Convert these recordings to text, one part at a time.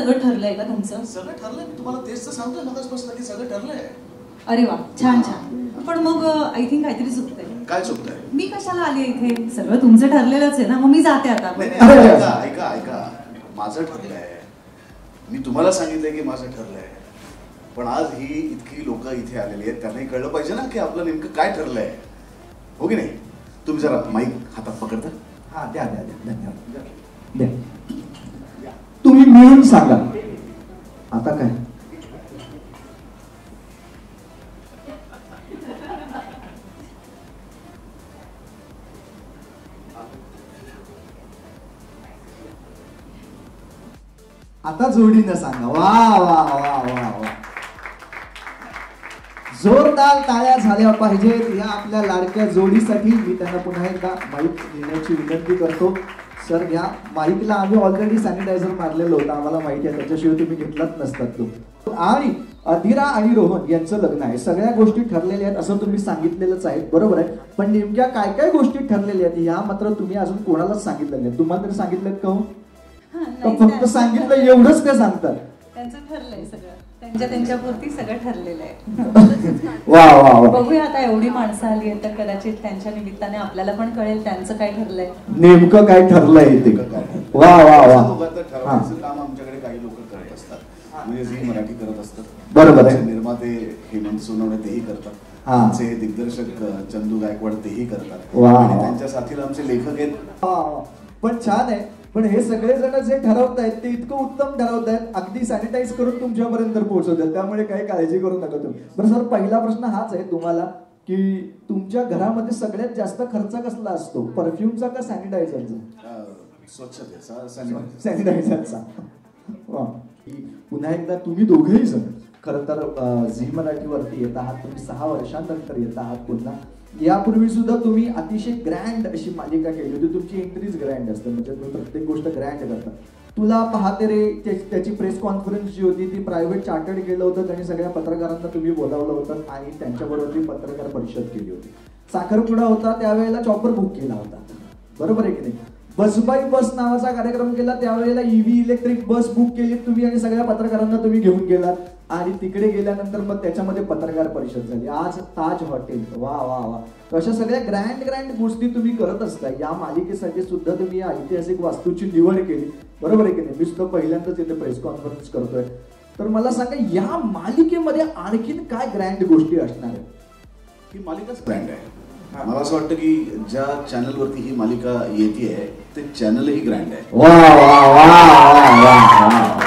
सगळं ठरलंय का तुमचं? सगळं ठरलंय, मी तुम्हाला तेच तर सांगतोय मगाचपासून की सगळं ठरलंय. अरे वा, छान छान. पण मग आय थिंक काहीतरी चुकतंय. काय चुकतंय? मी कशाला आले इथे? सगळं तुमचं ठरलेलंच आहे ना, मग मी जाते आता. ऐका ऐका ऐका, माझं ठरलंय, मी तुम्हाला सांगितलंय की माझं ठरलंय, पण आज ही इतकी लोक इथे आलेली आहेत, त्यांनाही कळलं पाहिजे ना की आपलं नेमकं काय ठरलंय, हो की नाही? तुम्ही जरा माईक हातात पकडता. हा द्या द्या द्या, धन्यवाद द्या. तुम्ही मिळून सांगा आता काय. आता जोडीनं सांगा. वा वा वा वा वा, जोरदार टाळ्या झाल्या पाहिजेत या आपल्या लाडक्या जोडीसाठी. मी त्यांना पुन्हा एकदा माईक देण्याची विनंती करतो. सर घ्या माईकला. आम्ही ऑलरेडी सॅनिटायझर मारलेलं होतं, आम्हाला माहिती आहे, त्याच्याशिवाय तुम्ही घेतलाच नसतात तो. आणि अधीरा आणि रोहन यांचं लग्न आहे, सगळ्या गोष्टी ठरलेल्या आहेत असं तुम्ही सांगितलेलंच आहे, बरोबर आहे. पण नेमक्या काय काय गोष्टी ठरलेल्या आहेत ह्या मात्र तुम्ही अजून कोणालाच सांगितलं नाही. तुम्हाला तरी सांगितलं का हो? फक्त सांगितलं एवढंच काय सांगतात? त्यांचं ठरलंय सगळं, त्यांच्यापुरती सगळं ठरलेलं आहे. वा वा वा. बघूया आता, एवढी माणसं आली आहेत तर कदाचित त्यांच्या निमित्ताने आपल्याला पण कळेल त्यांचं काय ठरलंय, नेमकं काय ठरलंय ते. वा वा वा. ठरवायचं काम आमच्याकडे काही लोक करत असतात, म्हणजे झी मराठी करत असतात, बरोबर आहे. निर्माते हेमंत सोनवणे तेही करतात, आमचे दिग्दर्शक चंदू गायकवाड तेही करतात, आणि त्यांच्या साथीला आमचे लेखक आहेत. पण छान आहे. पण हे सगळे जण जे ठरवतायत ते इतकं उत्तम ठरवतायत, अगदी सॅनिटाईज करून तुमच्यापर्यंत पोहोचवतात, त्यामुळे काही काळजी करू नका तुम्ही. बरं सर, पहिला प्रश्न हाच आहे तुम्हाला की तुमच्या घरामध्ये सगळ्यात जास्त खर्च कसला असतो, परफ्यूमचा का सॅनिटायझरचा? स्वच्छतेचा, सॅनिटायझरचा. पुन्हा एकदा तुम्ही दोघेही जण खरं तर झी मराठीवरती येत आहात, तुम्ही 6 वर्षांनंतर येत आहात पुन्हा. यापूर्वी सुद्धा तुम्ही अतिशय ग्रँड अशी मालिका केली होती, तुमची एंट्रीज ग्रँड असते, म्हणजे तुम्ही प्रत्येक गोष्ट ग्रँड करता. तुला पाहते रे त्याची प्रेस कॉन्फरन्स जी होती ती प्रायव्हेट चार्टर्ड केलं होतं आणि सगळ्या पत्रकारांना तुम्ही बोलावलं होतं आणि त्यांच्याबरोबर ती पत्रकार परिषद केली होती. साखरपुडा होता त्यावेळेला चॉपर बुक केला होता, बरोबर आहे की नाही? बसबाई बस नावाचा कार्यक्रम केला, त्यावेळेला ईव्ही इलेक्ट्रिक बस बुक केली तुम्ही आणि सगळ्या पत्रकारांना तुम्ही घेऊन गेलात, आणि तिकडे गेल्यानंतर मग त्याच्यामध्ये पत्रकार परिषद झाली. आज ताज हॉटेल. वा वा वा. अशा सगळ्या ग्रँड गोष्टी तुम्ही करत असता. या मालिकेसाठी सुद्धा तुम्ही या ऐतिहासिक वास्तूची निवड केली, बरोबर आहे की नाही? मी सुद्धा पहिल्यांदाच इथे प्रेस कॉन्फरन्स करतोय. तर मला सांगा या मालिकेमध्ये आणखीन काय ग्रँड गोष्टी असणार आहेत? ही मालिकाच ग्रँड आहे. मला असं वाटतं की ज्या चॅनलवरती ही मालिका येते ते चॅनलही ग्रँड आहे. वा वा वा वा.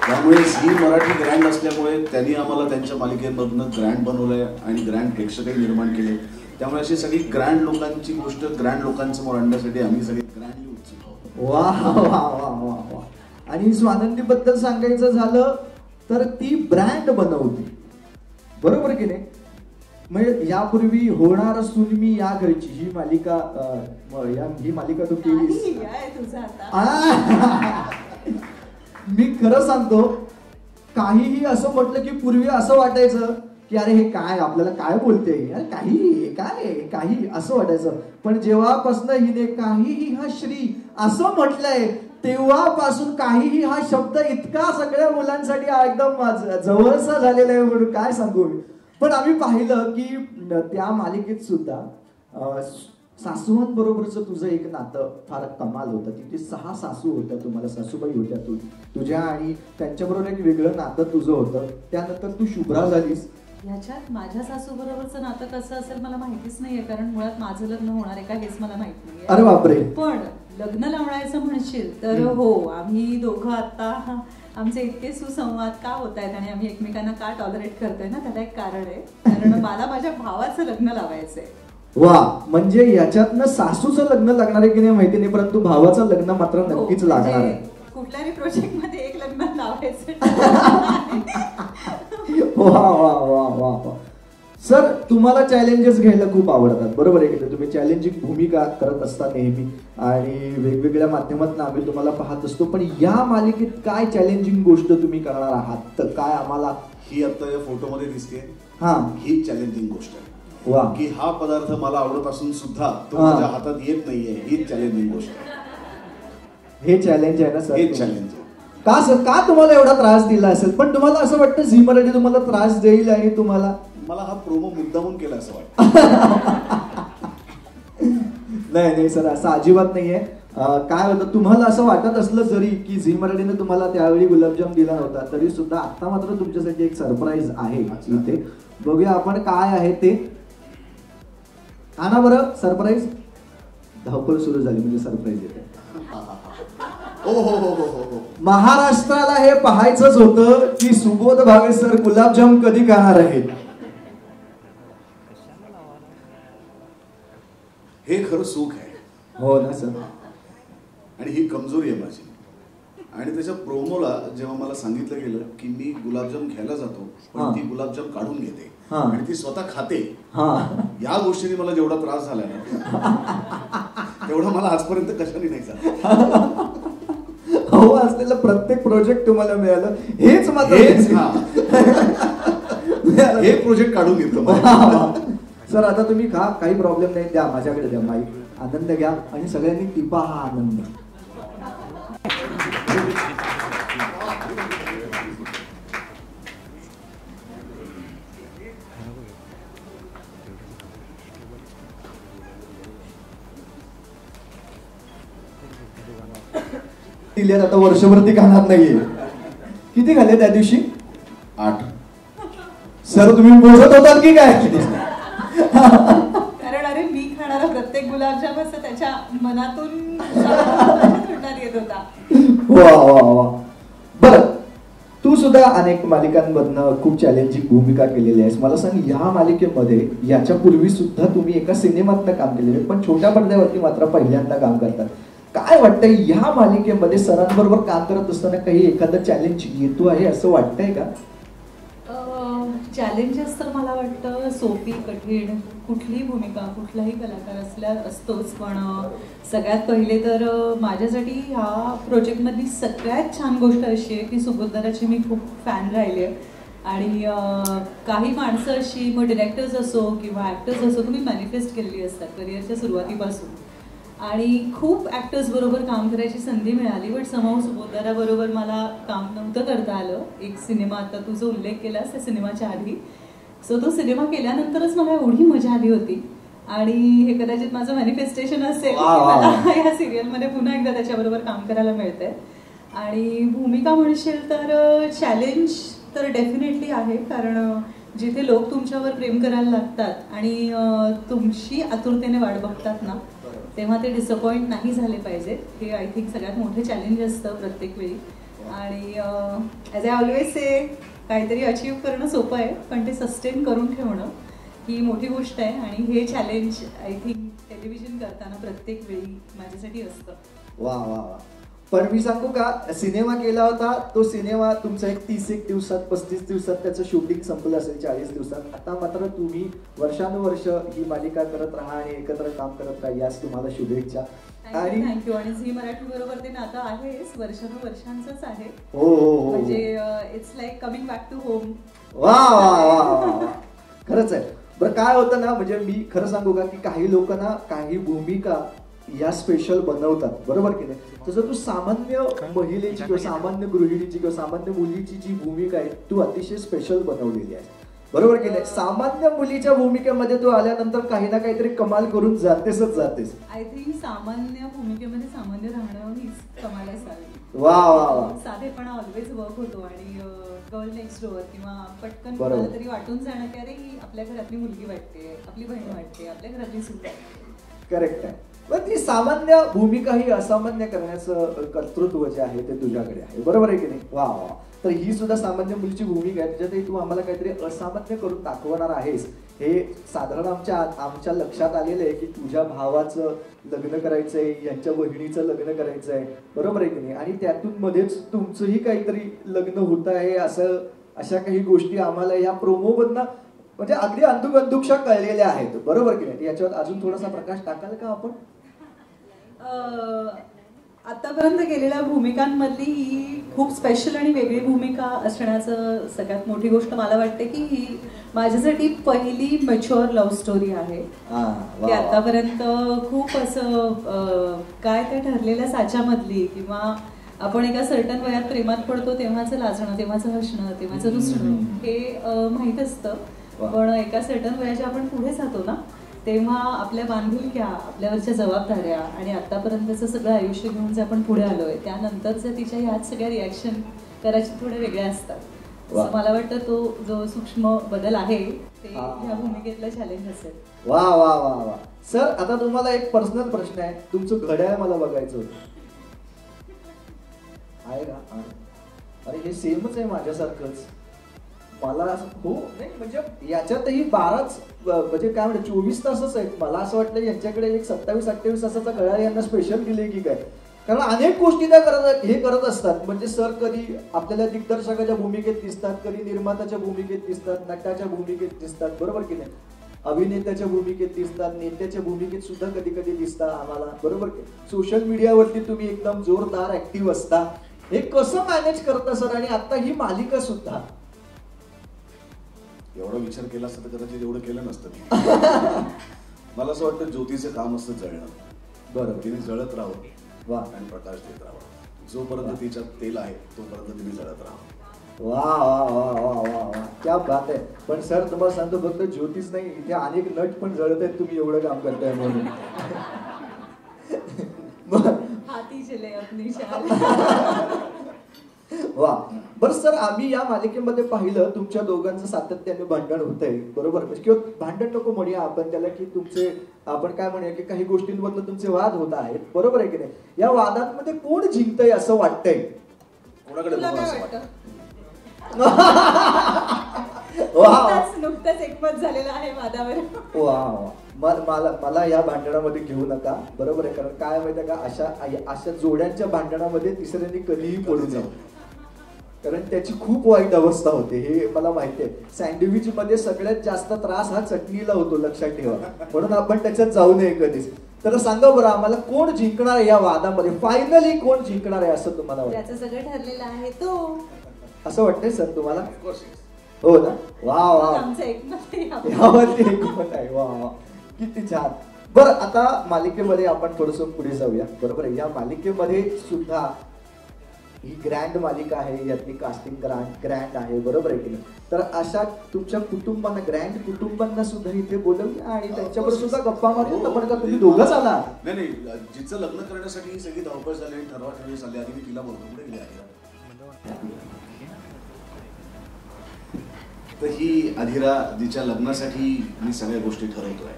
त्यामुळे झी मराठी ग्रँड असल्यामुळे त्यांनी आम्हाला त्यांच्या मालिकेमधनं ग्रँड बनवलंय आणि ग्रँड प्रेक्षकही निर्माण केले. त्यामुळे अशी सगळी ग्रँड लोकांची गोष्ट ग्रँड लोकांसमोर आणण्यासाठी आम्ही सगळे ग्रँडली उत्सुक आहोत. वा वा वा वा वा. आणि स्वानंदीबद्दल सांगायचं झालं तर ती ब्रँड बनवते, बरोबर की नाही? म्हणजे यापूर्वी होणार असून मी या घरची ही मालिका तू केलीस. मी खरं सांगतो, काहीही असं म्हटलं की पूर्वी असं वाटायचं की अरे हे काय आपल्याला काय बोलते, अरे काही काय काही असं वाटायचं. पण जेव्हापासून हिने काहीही हा श्री असं म्हटलंय तेव्हापासून काहीही हा शब्द इतका सगळ्या मुलांसाठी एकदम जवळचा झालेला आहे म्हणून काय सांगू. पण आम्ही पाहिलं की त्या मालिकेत सुद्धा सासूबाईंबरोबरचं तुझं एक नातं फार कमाल होतं. तिथे 6 सासू होत्या, तुम्हाला सासूबाई होत्या तुझ्या, आणि त्यांच्याबरोबर एक वेगळं नातं तुझं होतं. त्यानंतर तू शुभ्रा झालीस. ह्याच्यात माझ्या सासू बरोबरचं नातं कसं असेल मला माहितीच नाहीये, कारण मुळात माझं लग्न होणार आहे का हेच मला माहित नाहीये. अरे बापरे. पण लग्न लावण्याचं म्हणशील तर हो, आम्ही दोघं आता आमचे इतके सुसंवाद का होत आहेत आणि आम्ही एकमेकांना का टॉलरेट करतोय ना, त्याला एक कारण आहे. कारण मला माझ्या भावाचं लग्न लावायचंय. वा, म्हणजे याच्यातनं सासूचं लग्न लागणार आहे की नाही माहिती नाही, परंतु भावाचं लग्न मात्र नक्कीच लागणार आहे. कुठल्याही प्रोजेक्ट मध्ये एक लग्न लावायचं. वा वा वा वा वा. सर, तुम्हाला चॅलेंजेस घ्यायला खूप आवडतात, बरोबर आहे की? तुम्ही चॅलेंजिंग भूमिका करत असता नेहमी आणि वेगवेगळ्या माध्यमातून आम्ही तुम्हाला पाहत असतो. पण या मालिकेत काय चॅलेंजिंग गोष्ट तुम्ही करणार आहात? तर काय आम्हाला ही आता या फोटोमध्ये दिसते, हा, ही चॅलेंजिंग गोष्ट आहे. वा. की हा पदार्थ मला आवडत असून सुद्धा तो माझ्या हातात येत नाहीये, ही चॅलेंजिंग गोष्ट आहे. हे चॅलेंज आहे ना सर? हे चॅलेंज आहे. का तुम्हाला एवढा त्रास दिला असेल? पण तुम्हाला असं वाटतं झी मराठी तुम्हाला त्रास देईल आणि तुम्हाला? मला हा प्रोमो मुद्दामून केला असं वाटतं. नाही सर, असं अजिबात नाहीये. काय होतं, तुम्हाला असं वाटत असलं जरी की झी मराठीने तुम्हाला त्यावेळी गुलाबजाम दिला नव्हता, तरी सुद्धा आता मात्र तुमच्यासाठी एक सरप्राईज आहे इथे. बघूया आपण काय आहे ते. आणा बरं सरप्राईज. धावपळ सुरू झाली म्हणजे सरप्राईज येते. महाराष्ट्राला हे पाहायचंच होतं की सुबोध भावे सर गुलाबजाम कधी खाणार आहेत. हे खरं सुख आहे. हो ना सर. आणि ही कमजोरी आहे माझी. आणि त्याच्या प्रोमोला जेव्हा मला सांगितलं गेलं की मी गुलाबजाम घ्यायला जातो, पण ती गुलाबजाम काढून घेते आणि ती स्वतः खाते, या गोष्टीने मला जेवढा त्रास झाला ना तेवढा मला आजपर्यंत कशाने नाही झाला. हो, असलेलं प्रत्येक प्रोजेक्ट तुम्हाला मिळालं. हेच मात्र हे प्रोजेक्ट काढून घेतलं. सर आता तुम्ही खा, काही प्रॉब्लेम नाही. द्या माझ्याकडे, द्या माईक. आनंद घ्या आणि सगळ्यांनी टिपा हा आनंद. दिल्यात आता वर्षभर खाणार नाहीये. किती खाल्ले त्या दिवशी? 8. सर तुम्ही मोजत होतात की काय? कारण अरे मी खाणारा प्रत्येक गुलाबजाम असं त्याच्या मनातून तोंडात येत होता. वा वा वा. बरं, तू सुद्धा अनेक मालिकांमधनं खूप चॅलेंजिंग भूमिका केलेली आहेस. मला सांग, या मालिकेमध्ये याच्या पूर्वी सुद्धा तुम्ही एका सिनेमातनं काम केलेलं, पण छोट्या पडद्यावरती मात्र पहिल्यांदा काम करतात. काय वाटतंय, या मालिकेमध्ये सरांबरोबर काम करत असताना काही एखादं चॅलेंज येतो आहे असं वाटतंय का? चॅलेंजेस तर मला वाटतं सोपी कठीण कुठलीही भूमिका कुठलाही कलाकार असतोच. पण सगळ्यात पहिले तर माझ्यासाठी ह्या प्रोजेक्टमधली सगळ्यात छान गोष्ट अशी आहे की सुबोधदाराची मी खूप फॅन राहिले आहे. आणि काही माणसं अशी, मग डिरेक्टर्स असो किंवा ॲक्टर्स असो, तुम्ही मॅनिफेस्ट केलेली असतात करिअरच्या सुरुवातीपासून. आणि खूप ॲक्टर्स बरोबर काम करायची संधी मिळाली, बट समहाऊ सुबोधदाराबरोबर मला काम नव्हतं करता आलं. एक सिनेमा, आता तू जो उल्लेख केलास त्या सिनेमाच्या आधी, सो तो सिनेमा केल्यानंतरच मला एवढी मजा आली होती. आणि हे कदाचित माझं मॅनिफेस्टेशन असेल की मला या सिरियलमध्ये पुन्हा एकदा त्याच्याबरोबर काम करायला मिळतंय. आणि भूमिका म्हणशील तर चॅलेंज तर डेफिनेटली आहे, कारण जिथे लोक तुमच्यावर प्रेम करायला लागतात आणि तुमची आतुरतेने वाट बघतात ना, तेव्हा ते डिसअपॉइंट नाही झाले पाहिजे. हे आय थिंक सगळ्यात मोठे चॅलेंज असतं प्रत्येक वेळी. आणि ॲज आय ऑलवेज से, काहीतरी अचीव करणं सोपं आहे, पण ते सस्टेन करून ठेवणं ही मोठी गोष्ट आहे. आणि हे चॅलेंज आय थिंक टेलिव्हिजन करताना प्रत्येक वेळी माझ्यासाठी असतं. वा वा वा. पण मी सांगू का, सिनेमा केला होता तो सिनेमा तुमचा एक 30 दिवसात 35 दिवसात त्याचं शूटिंग संपलं असेल, 40 दिवसात. आता मात्र तुम्ही वर्षानुवर्ष ही मालिका करत राहा आणि एकत्र काम करत राहा, यास तुम्हाला शुभेच्छा. आणि थँक्यू. आणि झी मराठी बरोबर ते नातं आहेच, वर्षानुवर्षांचंच आहे. हो हो हो. म्हणजे it's like coming back to home. वा वा वा. खरंच आहे. बरं, काय होतं ना, म्हणजे मी खरं सांगू का की काही लोकांना काही भूमिका या स्पेशल बनवतात, बरोबर की नाही? तसं तू सामान्य महिलेची किंवा सामान्य गृहिणीची किंवा सामान्य मुलीची जी भूमिका आहे तू अतिशय स्पेशल बनवलेली आहे, बरोबर की नाही? सामान्य मुलीच्या भूमिकेमध्ये तू आल्यानंतर काही ना काहीतरी कमाल करून जातेसच जातेस. आय थिंक सामान्य भूमिकेमध्ये सामान्य राहणं हीच कमाल असावी. वा वा वा. साधेपणा ऑलवेज वर्क होतो. आणि गर्ल नेक्स्ट डोअर किंवा पटकन बरोबर तरी वाटून जाणं की अरे ही आपल्या घरातली मुलगी वाटते, आपली बहीण वाटते, आपल्या घरातली सून आहे. करेक्ट आहे. पण ती सामान्य भूमिका ही असामान्य करण्याचं कर्तृत्व जे आहे ते तुझ्याकडे आहे, बरोबर आहे की नाही? वा वा. तर ही सुद्धा सामान्य मुलीची भूमिका आहे, त्याच्यातही तू आम्हाला काहीतरी असामान्य करून दाखवणार आहेस. हे साधारण आमच्या लक्षात आलेलं आहे की तुझ्या भावाचं लग्न करायचंय, यांच्या बहिणीचं लग्न करायचंय, बरोबर आहे की नाही? आणि त्यातून मध्येच तुमचंही काहीतरी लग्न होत आहे, अशा काही गोष्टी आम्हाला या प्रोमोमधनं म्हणजे अगदी अंधुकंधुकशा कळलेल्या आहेत, बरोबर की नाही? याच्यावर अजून थोडासा प्रकाश टाकाल का आपण? आतापर्यंत केलेल्या भूमिकांमधली ही खूप स्पेशल आणि वेगळी भूमिका असण्याचं सगळ्यात मोठी गोष्ट मला वाटते की ही माझ्यासाठी पहिली मॅच्युअर लव्ह स्टोरी आहे. की आतापर्यंत खूप असं काय त्या ठरलेल्या साच्यामधली किंवा आपण एका सर्टन वयात प्रेमात पडतो तेव्हाचं लाजणं, तेव्हाचं हसणं, तेव्हाचं रुसणं हे माहीत असतं. पण एका सर्टन वयाच्या आपण पुढे जातो ना, तेव्हा आपल्या बांधिलक्या, आपल्यावरच्या जबाबदाऱ्या आणि आतापर्यंतचं सगळं आयुष्य घेऊन जे आपण पुढे आलोय त्यानंतरच्या तिच्या ह्याच सगळ्या रिॲक्शन करायच्या थोड्या वेगळ्या असतात. मला वाटतं तो जो सूक्ष्म बदल आहे ते ह्या भूमिकेतलं चॅलेंज असेल. वा वा वा वा. सर आता तुम्हाला एक पर्सनल प्रश्न आहे. तुमचं घड्याळ मला बघायचं होतं, आहे का? अरे हे सेमच आहे माझ्यासारखंच. मला हो नाही म्हणजे याच्यातही 12च म्हणजे काय म्हणते 24 तासच आहेत. मला असं वाटलं यांच्याकडे एक 27-28 तासाचा घड्याळ यांना स्पेशल दिले की काय, कारण अनेक गोष्टी त्या करत असतात. म्हणजे सर कधी आपल्याला दिग्दर्शकाच्या भूमिकेत दिसतात, कधी निर्मात्याच्या भूमिकेत दिसतात, नटाच्या भूमिकेत दिसतात, बरोबर की नाही, अभिनेत्याच्या भूमिकेत दिसतात, नेत्याच्या भूमिकेत सुद्धा कधी कधी दिसतात आम्हाला, बरोबर की. सोशल मीडियावरती तुम्ही एकदम जोरदार ऍक्टिव्ह असता. हे कसं मॅनेज करता सर? आणि आता ही मालिका सुद्धा. एवढा विचार केला असता तर कदाचित एवढं केलं नसतं. मला असं वाटतं ज्योतीचं काम असतं जळणं. बरं, तिने जळत राहावं वा आणि प्रकाश देत राहावा. जोपर्यंत तिच्यात तेल आहे तोपर्यंत तिने जळत राहावं. वा वा वा वा वा वा, क्या बात आहे. पण सर तुम्हाला सांगतो फक्त ज्योतिष नाही, इथे अनेक नट पण जळत आहेत तुम्ही एवढं काम करताय म्हणून. हाती चले अपनी शान. वा. बरं सर, आम्ही या मालिकेमध्ये पाहिलं तुमच्या दोघांचं सातत्याने भांडण होतंय, बरोबर, किंवा भांडण नको म्हणूया आपण त्याला, की तुमचे आपण काय म्हणूया की काही गोष्टींबद्दल तुमचे वाद होत आहेत, बरोबर आहे की नाही. या वादांमध्ये कोण जिंकतंय असं वाटतंय? कोणाकडे नुकतंच एकमत झालेलं आहे वादावर. वा. मला या भांडणामध्ये घेऊ नका, बरोबर आहे, कारण काय माहितीये का, अशा जोड्यांच्या भांडणामध्ये तिसऱ्यांनी कधीही पडू नये, कारण त्याची खूप वाईट अवस्था होते, हे मला माहिती आहे. सँडविच मध्ये सगळ्यात जास्त त्रास हा चटणीला होतो, लक्षात ठेवा, म्हणून आपण त्याच्यात जाऊ नये कधीच. तर सांगा बरं आम्हाला, कोण जिंकणार आहे या वादामध्ये? फायनली कोण जिंकणार आहे असं तुम्हाला वाटतं? त्याचं सगळं ठरलेलं आहे तो, असं वाटतंय सर तुम्हाला? हो ना. वा वा, आमचं एकमत आहे. वा वा, किती छान. बरं, आता मालिकेमध्ये आपण थोडस पुढे जाऊया, बरोबर आहे. या मालिकेमध्ये सुद्धा ही ग्रँड मालिका आहे, यातली कास्टिंग ग्रँड आहे, बरोबर आहे की नाही. तर अशा तुमच्या कुटुंबांना, ग्रँड कुटुंबांना सुद्धा इथे बोलवूया आणि त्यांच्याबरोबर सुद्धा गप्पा मारूया. पण का तुम्ही दोघंच आला? नाही, जिचं लग्न करण्यासाठी ही सगळी धावपळ झाली आणि ठरवाठरवी झाली. आधी मी तिला बोलतो पुढे गेले. तर ही अधिरा, जिच्या लग्नासाठी मी सगळ्या गोष्टी ठरवतोय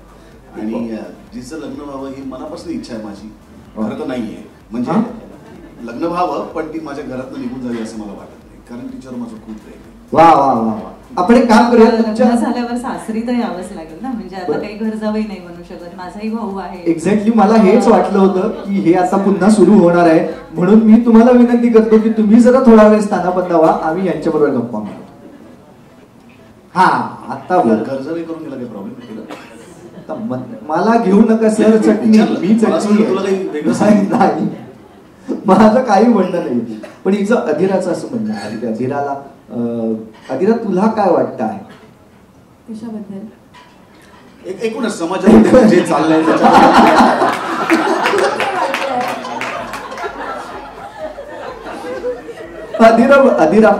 आणि जिचं लग्न व्हावं ही मनापासून इच्छा आहे माझी. खरं तर नाहीये, म्हणजे लग्न व्हावं पण ती माझ्या घरातून निघून जावी असं मला वाटत नाही, कारण तिच्यावर माझं खूप प्रेम आहे. वा वा वा. आपण एक काम करूया, तुमच्या झाल्यावर सासरी तर यावंच लागेल ना, म्हणजे आता काही घर जावई नाही म्हणू शकत. माझाही भाऊ आहे. एक्झॅक्टली, मला हेच वाटलं होतं की हे आता पुन्हा सुरू होणार आहे, म्हणून मी तुम्हाला विनंती करतो की तुम्ही जरा थोडा वेळ स्थानापन्न व्हा, आम्ही यांच्याबरोबर गप्पा मारू. हा, आता घर जरी करून गेला काही प्रॉब्लेम मला घेऊ नका सर, चटणी मी चटणी नाही, माझं काही म्हणणं नाही. पण हिचं अधिराचं असं म्हणणं आहे की अधिरा तुला काय वाटतं आहे कशाबद्दल? एकूणच समाजामध्ये जे चाललंय अधिरा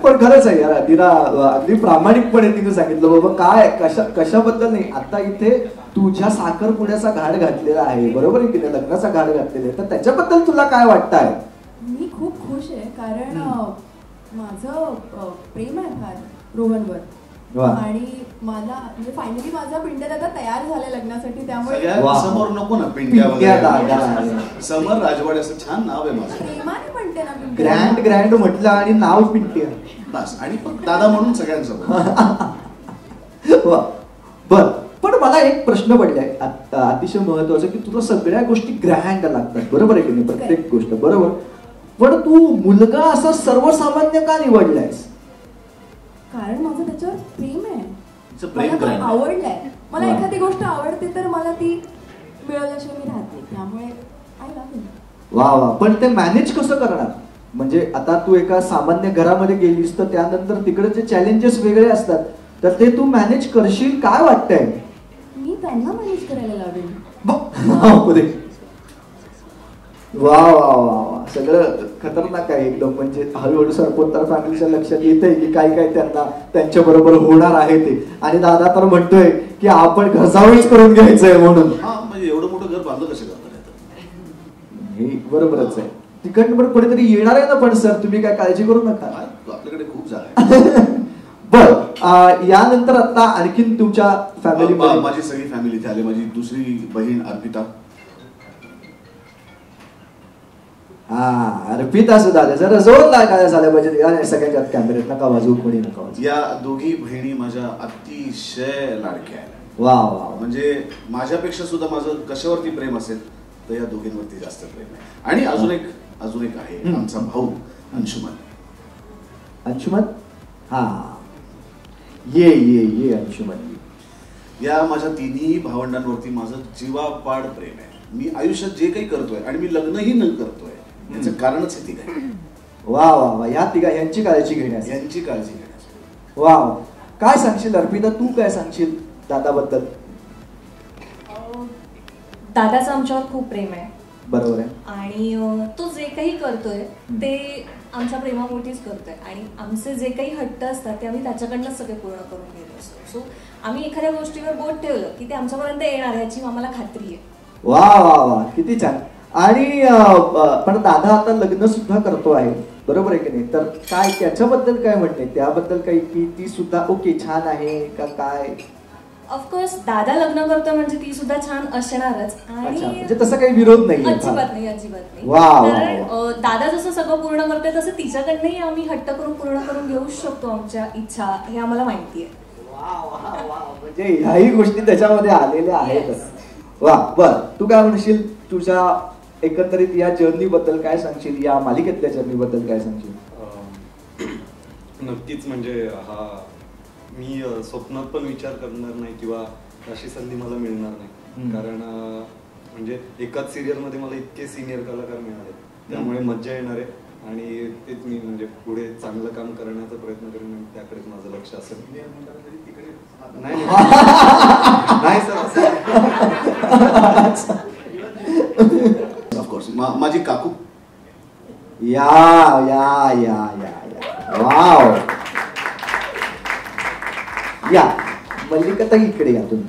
पण खरंच आहे यार, अधिरा अगदी प्रामाणिकपणे तिने सांगितलं बाबा काय कशाबद्दल नाही. आता इथे तुझ्या साखरपुड्याचा घाट घातलेला आहे, बरोबर आहे की नाही, लग्नाचा घाट घातलेला आहे, तर त्याच्याबद्दल तुला काय वाटतं आहे? मी खूप खुश आहे, कारण माझं प्रेम आहे फार रोहनवर, आणि मला म्हणजे फायनली माझा पिंड्या दादा तयार झालाय लग्नासाठी. त्यामुळे समोर नको ना पिंट्या, समर राजवाडे असं छान नाव आहे माझं, प्रेमाने म्हणते ना मी, ग्रँड म्हटलं आणि नाव पिंट्या बस, आणि दादा म्हणून सगळ्यांसमोर. बर, पण मला एक प्रश्न पडलाय अतिशय महत्वाचा, की तुला सगळ्या गोष्टी ग्रँड लागतात, बरोबर आहे की नाही, प्रत्येक गोष्ट बरोबर, पण तू मुलगा असा सर्वसामान्य का निवडलायस? कारण माझं त्याच्यावर प्रेम आहे, मला आवडलंय. मला एखादी गोष्ट आवडते तर मला ती मिळवल्याशिवाय मी राहते, त्यामुळे आय लव्ह हिम. वा वा. पण ते मॅनेज कसं करणार? म्हणजे आता तू एका सामान्य घरामध्ये गेलीस तर त्यानंतर तिकडचे चॅलेंजेस वेगळे असतात, तर ते तू मॅनेज करशील काय वाटतंय? मी त्यांना मॅनेज करायला लावेल. वा वा वा वा, सगळं खतरनाक आहे एकदम. म्हणजे हळूहळू सरपोतदार फॅमिलीच्या लक्षात येतंय की काय काय त्यांना त्यांच्या बरोबर होणार आहे ते. आणि दादा तर म्हणतोय की आपण घसावळीच करून घ्यायचंय म्हणून. हा, म्हणजे एवढं मोठं घर बांधलं कसे करतात? हे बरोबरच आहे. तिकडनं पण कुठेतरी येणार आहे ना, पण सर तुम्ही काय काळजी करू नका, आपल्याकडे खूप जागा आहे. बर, यानंतर आता आणखीन तुमच्या फॅमिली, माझी सगळी फॅमिली इथे आली. माझी दुसरी बहीण अर्पिता. हा, अर्पिता सुद्धा जरा जोरदार काय झालं पाहिजे सगळ्यांच्या कॅमेऱ्यात. नका वाजवू, कोणी नका वाजवू. या दोघी बहिणी माझ्या अतिशय लाडक्या आहेत. वा वा, म्हणजे माझ्यापेक्षा सुद्धा माझं कशावरती प्रेम असेल तर या दोघींवरती जास्त प्रेम आहे. आणि अजून एक आहे आमचा भाऊ अंशुमन. अंशुमन, हा, ये ये ये अंशुमन. या माझ्या तिन्ही भावंडांवरती माझं जीवापाड प्रेम आहे. मी आयुष्यात जे काही करतोय आणि मी लग्नही न करतोय याचं कारणच हे तिघ आहे. वा वा वा, या तिघा यांची काळजी घेण्यास. वा, काय सांगशील अर्पिता, तू काय सांगशील दादाबद्दल? दादाचं आमच्यावर खूप प्रेम आहे. बरोबर आहे. आणि तो जे काही करतोय ते आमच्या प्रेमापोटीच करतोय. आणि आमचे जे काही हट्ट असतात ते आम्ही त्याच्याकडनं सगळे पूर्ण करून घेत असतो. सो आम्ही एखाद्या गोष्टीवर बोट ठेवलं की ते आमच्यापर्यंत येणार याची आम्हाला खात्री आहे. वा वा वा, किती छान. आणि पण दादा आता लग्न सुद्धा करतो आहे, बरोबर आहे की नाही? तर काय त्याच्याबद्दल काय म्हणते, त्याबद्दल काही की ती सुद्धा ओके छान आहे का काय? ऑफकोर्स दादा लग्न करतोय म्हणजे ती सुद्धा छान असणारच. आणि म्हणजे तसं काही विरोध नाही, अजिबात नाही, अजिबात नाही. कारण दादा जसं सगळं पूर्ण करतोय तसं तिच्याकडनंही आम्ही हट्ट करून पूर्ण करून घेऊ शकतो आमच्या इच्छा, हे आम्हाला माहिती आहे. म्हणजे ह्याही गोष्टी त्याच्यामध्ये आलेल्या आहेत. वा, बर, तू काय म्हणशील तुझ्या एकंदरीत या जर्नी बद्दल काय सांगशील, या मालिकेतल्या जर्नी बद्दल काय सांगशील? नक्कीच, म्हणजे हा मी स्वप्नात पण विचार करणार नाही किंवा अशी संधी मला मिळणार नाही. कारण म्हणजे एकाच सिरियल मध्ये मला इतके सिनियर कलाकार मिळाले, त्यामुळे मज्जा येणार आहे. आणि तेच मी म्हणजे पुढे चांगलं काम करण्याचा प्रयत्न करेन आणि त्याकडेच माझं लक्ष असेल. नाही सर, ऑफकोर्स माझी काकू. या या या या, वाव. या मल्लिका, इकडे या तुम्ही.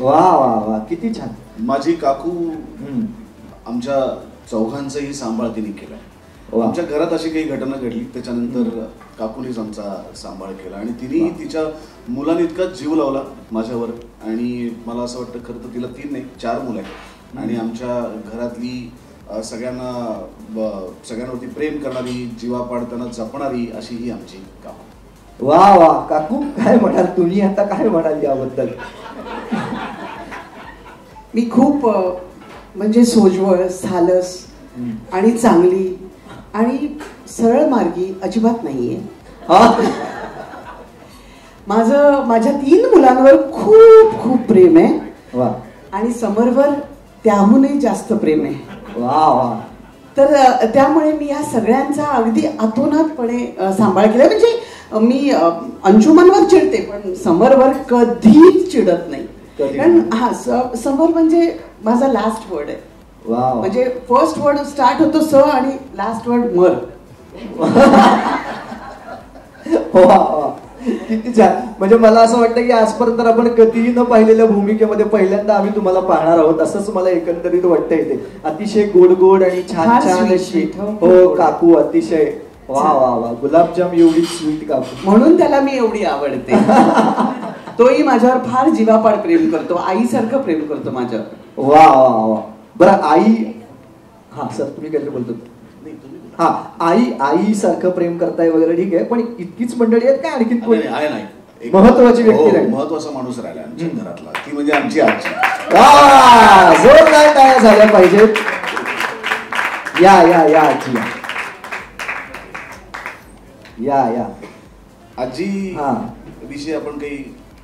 वा वा वा, किती छान. माझी काकू आमच्या चौघांचाही सांभाळ तिने केला. आमच्या घरात अशी काही घटना घडली त्याच्यानंतर काकूनीच आमचा सांभाळ केला. आणि तिने तिच्या मुलांनी इतका जीव लावला माझ्यावर. आणि मला असं वाटतं खरं तर तिला 3 नाही 4 मुलं आहेत. आणि आमच्या घरातली सगळ्यांवरती प्रेम करणारी, जीवापाड त्यांना जपणारी अशी ही आमची काकू. वा वा, काकू काय म्हणाल तुम्ही, आता काय म्हणाल याबद्दल? मी खूप म्हणजे सोज्वळ, सालस आणि चांगली आणि सरळ मार्गी अजिबात नाहीये. माझ्या 3 मुलांवर खूप खूप प्रेम आहे. वा. आणि समरवर त्याहूनही जास्त प्रेम आहे. वा वा. तर त्यामुळे मी या सगळ्यांचा अगदी अतोनातपणे सांभाळ केला. म्हणजे मी अंशुमनवर चिडते पण समरवर कधीच चिडत नाही. कारण समर म्हणजे माझा लास्ट वर्ड आहे. म्हणजे फर्स्ट वर्ड स्टार्ट होतो स आणि लास्ट वर्ड मर. किती छान. म्हणजे मला असं वाटतं की आजपर्यंत आपण कधीही न पाहिलेल्या भूमिकेमध्ये पहिल्यांदा आम्ही तुम्हाला पाहणार आहोत, असंच मला एकंदरीत वाटतंय. ते अतिशय गोड गोड आणि छान छान अशी. हो काकू, अतिशय. वा वा वा, गुलाबजाम एवढी स्वीट काकू, म्हणून त्याला मी एवढी आवडते. तोही माझ्यावर फार जीवापाड प्रेम करतो, आईसारखं प्रेम करतो माझ्यावर. वा वा वा. बरं, आई, हा सर तुम्ही काहीतरी बोलतो. हा, आई सारखं प्रेम करताय वगैरे, ठीक आहे. पण इतकीच मंडळी आहेत का आणखी महत्वाची व्यक्ती राहील, महत्वाचा माणूस राहिला आमच्या घरातला, ती म्हणजे आमची आजी. जोरदार टाळ्या झाल्या पाहिजेत. या या या आजी, या आजी विषयी आपण काही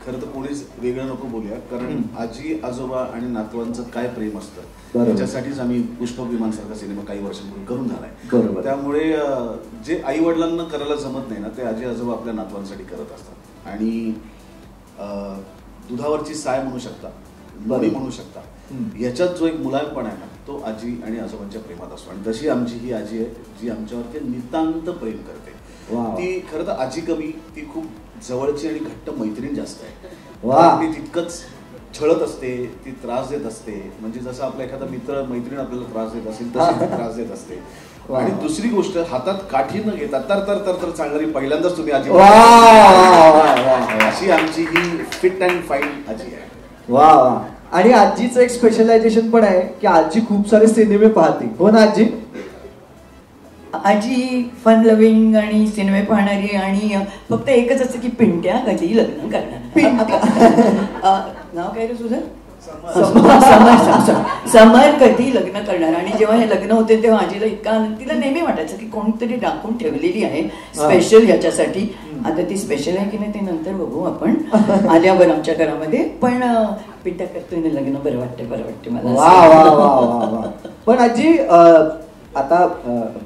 खरं तर कोणीच वेगळं नको बोलूया. कारण आजी आजोबा आणि नातवांचं काय प्रेम असतं त्याच्यासाठीच आम्ही पुष्पक विमानसारखा सिनेमा काही वर्षांपूर्वी करून झालाय. त्यामुळे जे आई वडिलांना करायला जमत नाही ना, ते आजी आजोबा आपल्या नातवांसाठी करत असतात. आणि दुधावरची साय म्हणू शकता, लोणी म्हणू शकता, याच्यात जो एक मुलायमपणा आहे ना, तो आजी आणि आजोबांच्या प्रेमात असतो. आणि तशी आमची ही आजी आहे जी आमच्यावरती नितांत प्रेम करते. ती खरं तर आजी कमी, ती खूप जवळची आणि घट्ट मैत्रीण जास्त आहे. ती तितकंच छळत असते, ती त्रास देत असते. म्हणजे जसं आपला एखादा मित्र मैत्रीण आपल्याला त्रास देत असेल तशी ती त्रास देत असते. आणि दुसरी गोष्ट, हातात काठी न घेता तर तर तर तर चालणारी पहिल्यांदाच तुम्ही आजी, अशी आमची ही फिट अँड फाईन आजी आहे. वा वा. आणि आजीचं एक स्पेशलायझेशन पण आहे की आजी खूप सारे सिनेमे पाहते. हो ना आजी? आजी फन लव्हिंग आणि सिनेमे पाहणारी, आणि फक्त एकच असतं की पिंट्या कधी लग्न करणार. नाव काय रे तुझं? समर कधी लग्न करणार. आणि जेव्हा हे लग्न होते तेव्हा आजीला इतका आनंद, तिला नेहमी वाटायचं की कोणतरी टाकून ठेवलेली आहे स्पेशल ह्याच्यासाठी. आता ती स्पेशल आहे की नाही ते नंतर बघू आपण आल्यावर आमच्या घरामध्ये. पण पिंट्या करतोय ना लग्न, बरं वाटते मला. वा वा वा वा. पण आजी आता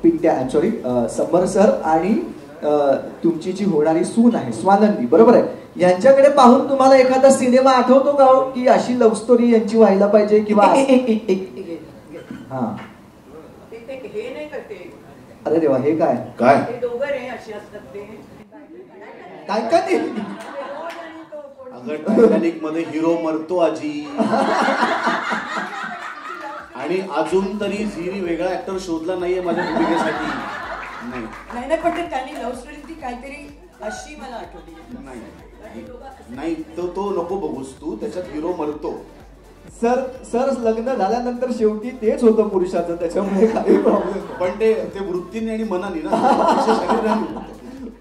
पिंट्या सॉरी समर सर आणि तुमची जी होणारी सून आहे स्वानंदी, बरोबर आहे, यांच्याकडे पाहून तुम्हाला एखादा सिनेमा आठवतो का की अशी लव्ह स्टोरी यांची व्हायला पाहिजे किंवा हा? हे नाही करते. अरे देवा, हे काय काय दोघं रे अशी असतात ते काय का ते? अगं टायटॅनिक मध्ये हिरो मरतो आजी, आणि अजून तरी झीनी वेगळा ऍक्टर शोधला नाहीये माझ्या भूमिकेसाठी. नाही पण त्यांनी लव्ह स्टोरी ती काहीतरी अशी मला आठवली नाही. तो नको बघूस तू, त्याच्यात हिरो मरतो. सर लग्न झाल्यानंतर शेवटी तेच होतं पुरुषाचं, त्याच्यामुळे काही प्रॉब्लेम. पण ते वृत्तीने आणि मनाने ना.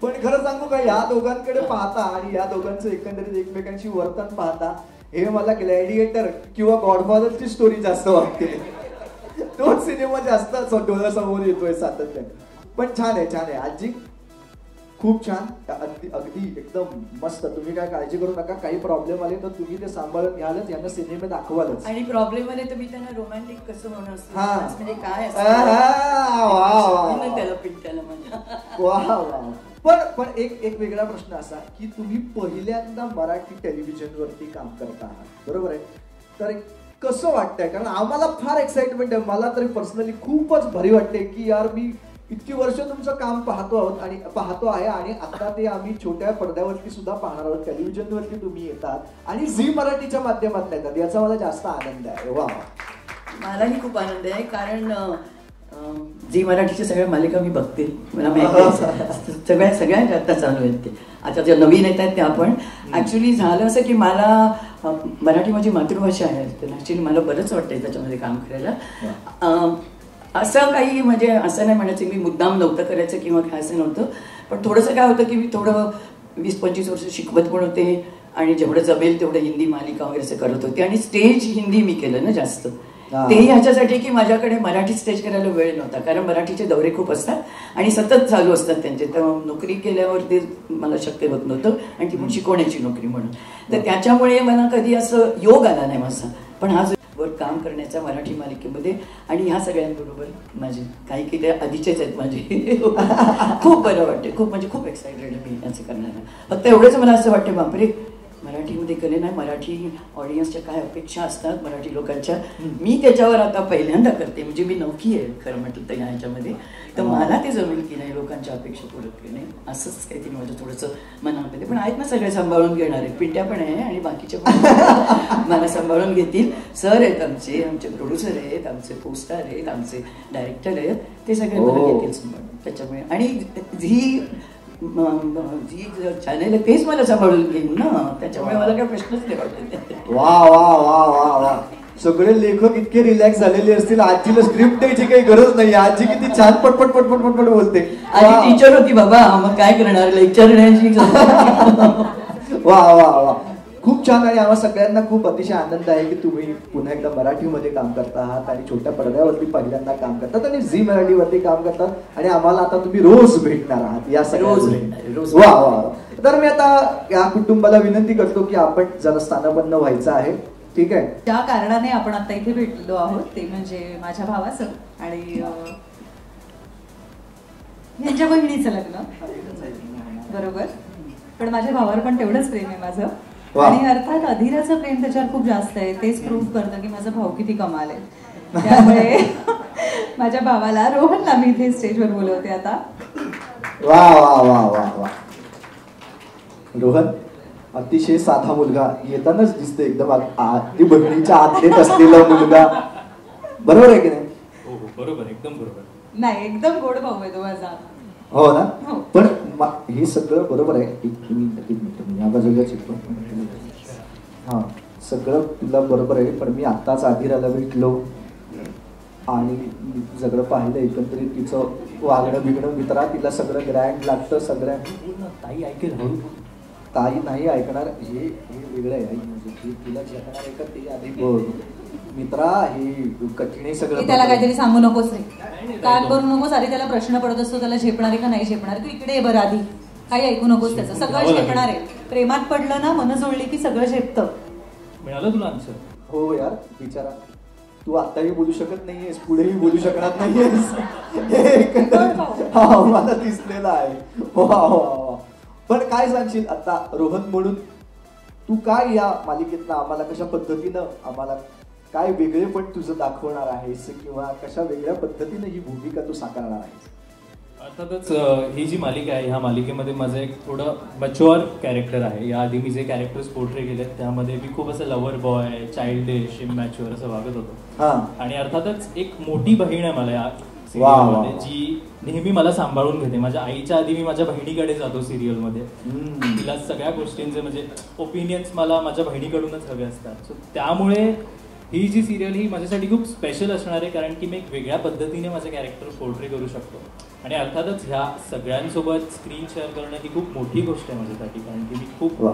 पण खरं सांगू का, या दोघांकडे पाहता आणि या दोघांचं एकंदरीत एकमेकांशी वर्तन पाहता, हे मला ग्लॅडिएटर किंवा गॉडफादरची स्टोरी जास्त वाटते. तोच सिनेमा जास्त डोळ्यासमोर येतोय सातत्याने. पण छान आहे आजी, खूप छान. अगदी एकदम मस्त. तुम्ही काय काळजी करू नका, काही प्रॉब्लेम आले तर तुम्ही ते सांभाळून घ्यालच, यांना सिनेमे दाखवालच. आणि प्रॉब्लेम आले तर मी त्यांना रोमॅन्टिक कसं होणं असतं म्हणजे काय त्याला पिंट्याला माझ्या. पण एक वेगळा प्रश्न असा की तुम्ही पहिल्यांदा मराठी टेलिव्हिजन वरती काम करता आहात, बरोबर आहे, तर कसं वाटतंय? कारण आम्हाला फार एक्साइटमेंट आहे, मला तरी पर्सनली खूपच भारी वाटते की यार मी इतकी वर्ष तुमचं काम पाहतो आहे आणि आता ते आम्ही छोट्या पडद्यावरती सुद्धा पाहणार आहोत. टेलिव्हिजनवरती तुम्ही येतात आणि झी मराठीच्या माध्यमातून येतात, याचा मला जास्त आनंद आहे. वा, मलाही खूप आनंद आहे, कारण झी मराठीच्या सगळ्या मालिका मी बघते, मला माहिती आहे सगळ्या आता चालू आहेत ते. आता ज्या नवीन येत आहेत त्या पण ऍक्च्युली झालं असं की मला मराठी माझी मातृभाषा आहे, तर ऍक्च्युली मला बरंच वाटतंय त्याच्यामध्ये काम करायला. असं काही म्हणजे असं नाही म्हणायचं मी मुद्दाम नव्हतं करायचं किंवा काय असं नव्हतं, पण थोडंसं काय होतं की मी थोडं 20-25 वर्ष शिकवत पण होते आणि जेवढं जमेल तेवढं हिंदी मालिका वगैरे असं करत होते. आणि स्टेज हिंदी मी केलं ना जास्त, तेही ह्याच्यासाठी की माझ्याकडे मराठी स्टेज करायला वेळ नव्हता, कारण मराठीचे दौरे खूप असतात आणि सतत चालू असतात त्यांचे. तर नोकरी केल्यावर ते मला शक्य होत नव्हतं, आणि ती पण शिकवण्याची नोकरी म्हणून. तर त्याच्यामुळे मला कधी असं योग आला नाही माझा. पण हा वर काम करण्याचा मराठी मालिकेमध्ये आणि ह्या सगळ्यांबरोबर माझे काही ते आधीचेच आहेत माझे, खूप बरं वाटते, खूप म्हणजे खूप एक्साइटेड मी याचं करणारा. फक्त एवढंच मला असं वाटतं बापरे मराठीमध्ये केले नाही, मराठी ऑडियन्सच्या काय अपेक्षा असतात मराठी लोकांच्या, मी त्याच्यावर आता पहिल्यांदा करते. म्हणजे मी नौकी आहे खरं म्हटलं तर ह्याच्यामध्ये, तर मला ते जमेल की नाही लोकांच्या अपेक्षा पूर्ण की नाही, असंच काहीतरी माझं थोडंसं मनामध्ये. पण आहेत ना सगळे सांभाळून घेणारे, पिंट्या पण आहे आणि बाकीचे पण मला सांभाळून घेतील. सर आहेत आमचे प्रोड्युसर आहेत, आमचे पोस्टर आहेत, आमचे डायरेक्टर आहेत, ते सगळे मला घेतील सांभाळून. त्याच्यामुळे आणि जी चॅनल आहे तेच मला सांभाळून घेईन ना, त्याच्यामुळे मला काय प्रश्नच नाही वाटत. वा वा वा वा वा. सगळे लेखक इतके रिलॅक्स झालेले असतील, आजीला स्क्रिप्ट द्यायची काही गरज नाही. आजी किती छान पटपट पटपट पटपट बोलते. आजी टीचर होती बाबा, मग काय करणार, लेक्चर देण्याची. वा वा वा, खूप छान. आणि आम्हा सगळ्यांना खूप अतिशय आनंद आहे की तुम्ही पुन्हा एकदा मराठीमध्ये काम करता आहात आणि छोट्या पडद्यावरती पहिल्यांदा काम करतात आणि झी मराठीवरती काम करतात, आणि आम्हाला आता तुम्ही रोज भेटणार आहात या सगळ्या. वा वा. तर मी आता या कुटुंबाला विनंती करतो की आपण जरा स्थानपन्न व्हायचं आहे, ठीक आहे. ज्या कारणाने आपण आता इथे भेटलो आहोत ते म्हणजे माझ्या भावाचं आणि यांच्या बहिणीचं लग्न, बरोबर. पण माझ्या भावावर पण तेवढंच प्रेम आहे माझं, आणि अर्थात अधीराचं प्रेम त्याच्यावर खूप जास्त आहे. तेच प्रूव्ह करतं की माझा भाऊ किती कमाल आहे. त्यामुळे माझ्या भावाला रोहनला मी इथे स्टेजवर बोलवते आता. वा वा वा वा वा. रोहन अतिशय साधा मुलगा, येतानाच दिसते एकदम ती बहिणीच्या आतलेत असलेला मुलगा, बरोबर आहे की नाही? हो बरोबर, एकदम बरोबर. नाही, एकदम गोड भाऊ आहे तो माझा. हो ना. पण हे सगळं बरोबर आहे. एक मिनिट या बाजूला शिकतो. हा, सगळं तुला बरोबर आहे, पण मी आत्ताच आधीराला भेटलो आणि सगळं पाहिलं एकंदरीत तिचं वागणं बिगणं. मित्रा तिला सगळं ग्रँड लागतं. सगळ्या ताई ऐकेल हळू. ताई नाही ऐकणार, हे वेगळं आहे. म्हणजे तिला ऐकणार आहे का ते आधी बोल. मित्रा हे कठीण आहे सगळं. त्याला काहीतरी सांगू नकोस रे, कान करू नकोस. आधी त्याला प्रश्न पडत असतो त्याला झेपणार आहे का नाही झेपणार. तू इकडे बरं आधी, काही ऐकू नकोस त्याचं. सगळं झेपणार आहे. प्रेमात पडलं ना, मन जोडली की सगळं झेपतं. मिळालं तुला आन्सर? हो यार, बिचारा तू आताही बोलू शकत नाहीयेस, पुढेही बोलू शकणार नाहीयेस. मला दिसलेलं आहे. पण काय सांगशील आता रोहन म्हणून, तू काय या मालिकेतनं आम्हाला कशा पद्धतीनं आम्हाला काय वेगळे पण तुझं दाखवणार आहेस, किंवा कशा वेगळ्या पद्धतीनं ही भूमिका तू साकारणार आहेस? अर्थातच ही जी मालिका आहे, ह्या मालिकेमध्ये माझं एक थोडं मच्युअर कॅरेक्टर आहे. याआधी मी जे कॅरेक्टर्स पोर्ट्रे केलेत त्यामध्ये मी खूप असं लव्हर बॉय, चाइल्डिश, इमॅच्युअर असं वागत होतो. आणि अर्थातच एक मोठी बहीण आहे मला या सिरियलमध्ये, जी नेहमी मला सांभाळून घेते. माझ्या आईच्या आधी मी माझ्या बहिणीकडे जातो सिरियलमध्ये. तिला सगळ्या गोष्टींचे म्हणजे ओपिनियन्स मला माझ्या बहिणीकडूनच हवे असतात. सो त्यामुळे ही जी सिरियल ही माझ्यासाठी खूप स्पेशल असणार आहे, कारण की मी एक वेगळ्या पद्धतीने माझे कॅरेक्टर पोर्ट्रे करू शकतो. आणि अर्थातच ह्या सगळ्यांसोबत स्क्रीन शेअर करणं ही खूप मोठी गोष्ट आहे माझ्यासाठी, कारण की मी खूप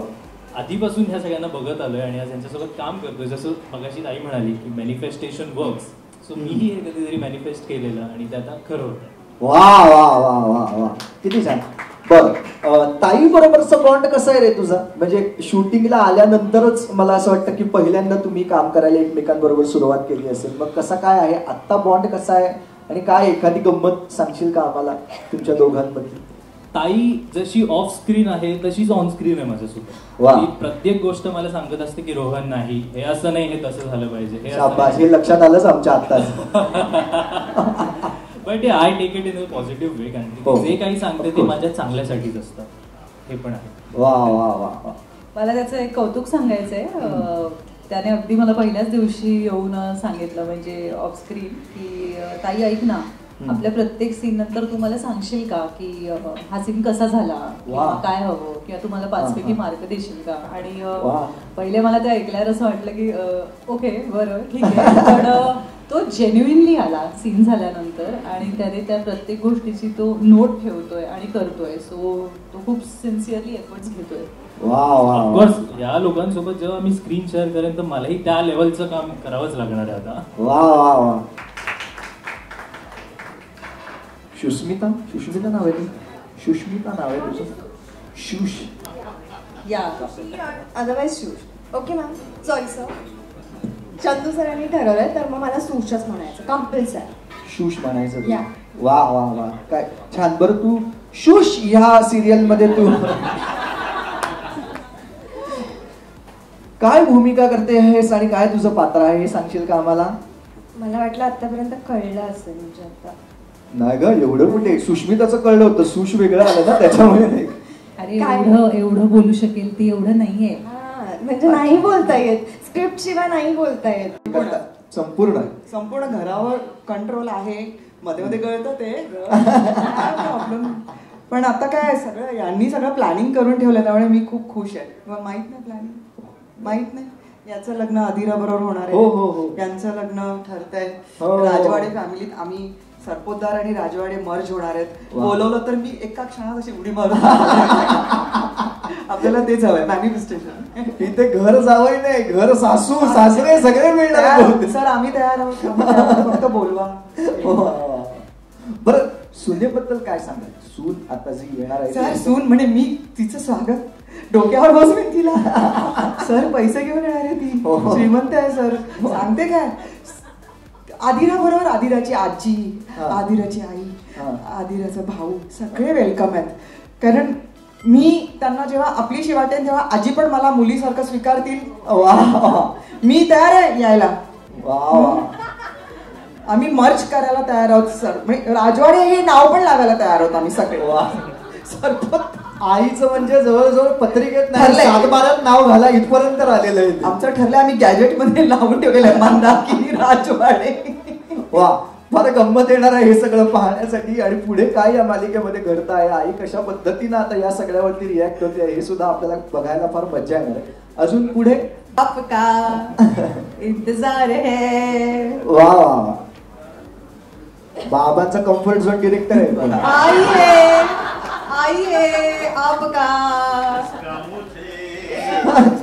आधीपासून ह्या सगळ्यांना बघत आलोय आणि आज यांच्यासोबत काम करतोय. जसं मगाशी ताई म्हणाली की मॅनिफेस्टेशन वर्क्स, सो मीही हे कधीतरी मॅनिफेस्ट केलेलं आणि ते आता खरं होतं. वा वा वा वा वा, किती छान. बर, ताई बरोबरचा बॉन्ड कसा आहे रे तुझा? म्हणजे शूटिंगला आल्यानंतरच मला असं वाटतं की पहिल्यांदा तुम्ही काम करायला एकमेकांबरोबर सुरुवात केली असेल. मग कसा काय आहे आत्ता बॉन्ड, कसा आहे आणि काय एखादी गंमत सांगशील का आम्हाला तुमच्या दोघांमध्ये? ताई जशी ऑफ स्क्रीन आहे तशीच ऑन स्क्रीन आहे माझ्यासोबत. ती प्रत्येक गोष्ट मला सांगत असते की रोहन नाही, हे असं नाही, हे तसं झालं पाहिजे, हे लक्षात आलंच आमच्या आत्ताच. But I take it in a positive way, कारण जे काही सांगते ते माझ्या चांगल्यासाठीच असतं, हे पण आहे. वा वा वा. मला त्याचं एक कौतुक सांगायचंय. त्याने अगदी मला पहिल्याच दिवशी येऊन सांगितलं, म्हणजे ऑफ स्क्रीन, की ताई ऐक ना, आपल्या प्रत्येक सीन नंतर तू मला सांगशील का की हा सीन कसा झाला, किंवा काय हवं, किंवा तू मला 5 पैकी मार्क देशील का. आणि पहिले मला ते ऐकल्यावर असं वाटलं की ओके बरं ठीक आहे, पण तो जेन्युइनली आला सीन झाल्यानंतर आणि त्याने त्या प्रत्येक गोष्टीची तो नोट ठेवतोय आणि करतोय. सो तो खूप सिन्सिअरली एफर्ट्स घेतोय. ऑफकोर्स या लोकांसोबत जेव्हा मी स्क्रीन शेअर करेन तर मलाही त्या लेवलचं काम करावंच लागणार आहे आता. वा वा वा. सुष्मिता नाव आहे, सुष्मिता नाव आहे तुझं? शुश या otherwise shush. Okay ma'am, sorry sir, Chandu सरांनी ठरवलंय तर मग मला सुशच म्हणायचं, कंपल्सरी शुश म्हणायचं. वा वा वा, काय छान. बरं तू शुश ह्या सिरियल मध्ये तू काय भूमिका करते आहेस आणि काय तुझं पात्र आहे हे सांगशील का आम्हाला? मला वाटलं आतापर्यंत कळलं असेल. म्हणजे आता नाही ग, एवढं कुठे. सुष्मिताचं कळलं होतं, सुश वेगळं आलं ना त्याच्यामुळे. अरे एवढं बोलू शकेल ती, एवढं नाहीये. म्हणजे नाही बोलता येत, स्क्रिप्ट शिवाय नाही बोलता येत. संपूर्ण घरावर कंट्रोल आहे. मध्ये मध्ये कळतं ते प्रॉब्लेम. पण आता काय सगळं यांनी सगळं प्लॅनिंग करून ठेवलं, त्यामुळे मी खूप खुश आहे. माहित नाही प्लॅनिंग, माहित नाही. याचं लग्न अधीरा बरोबर होणार आहे, यांचं लग्न ठरतंय. राजवाडे फॅमिलीत आम्ही सरपोतदार आणि राजवाडे मर्ज होणार आहेत. बोलवलं तर मी एका क्षणात अशी उडी मारून आपल्याला तेच हवंय, मॅनिफेस्टेशन. इथे घर जावई नाही, घर सासू सासरे सगळे मिळणार. सर आम्ही तयार आहोत, फक्त बोलवा. बरं, सुनेबद्दल काय सांगाल? सून आता जी येणार आहे. सर सून म्हणे मी तिचं स्वागत डोक्यावर बसवेन तिला. सर पैसे घेऊन येणार आहे ती, श्रीमंत आहे सर. सांगते काय, आदिरा बरोबर आदिराची आजी, आदिराची आई, आदिराचा भाऊ सगळे वेलकम आहेत. कारण मी त्यांना जेव्हा आपलीशी वाटेल तेव्हा आजी पण मला मुलीसारखं स्वीकारतील. मी तयार आहे यायला. आम्ही मर्ज करायला तयार आहोत सर. म्हणजे राजवाडे हे नाव पण लावायला तयार आहोत आम्ही सगळे. सर आईचं म्हणजे जवळजवळ पत्रिकेत नाही सातबारात नाव घाला इथपर्यंत आलेलं आहे. आमचं ठरलं, आम्ही गॅजेट मध्ये लावून ठेवलेलं आहे मंदाकिनी राजवाडे. वा, फार गंमत येणार आहे हे सगळं पाहण्यासाठी. आणि पुढे काय या मालिकेमध्ये घडत आहे, आई कशा पद्धतीनं आता या सगळ्यावरती रिॲक्ट होते हे सुद्धा आपल्याला बघायला फार मजा येणार आहे. अजून पुढे आपका इंतजार है. वा वा, बाबांचा कम्फर्ट झोन डिरेक्टर आहे. आइए आपका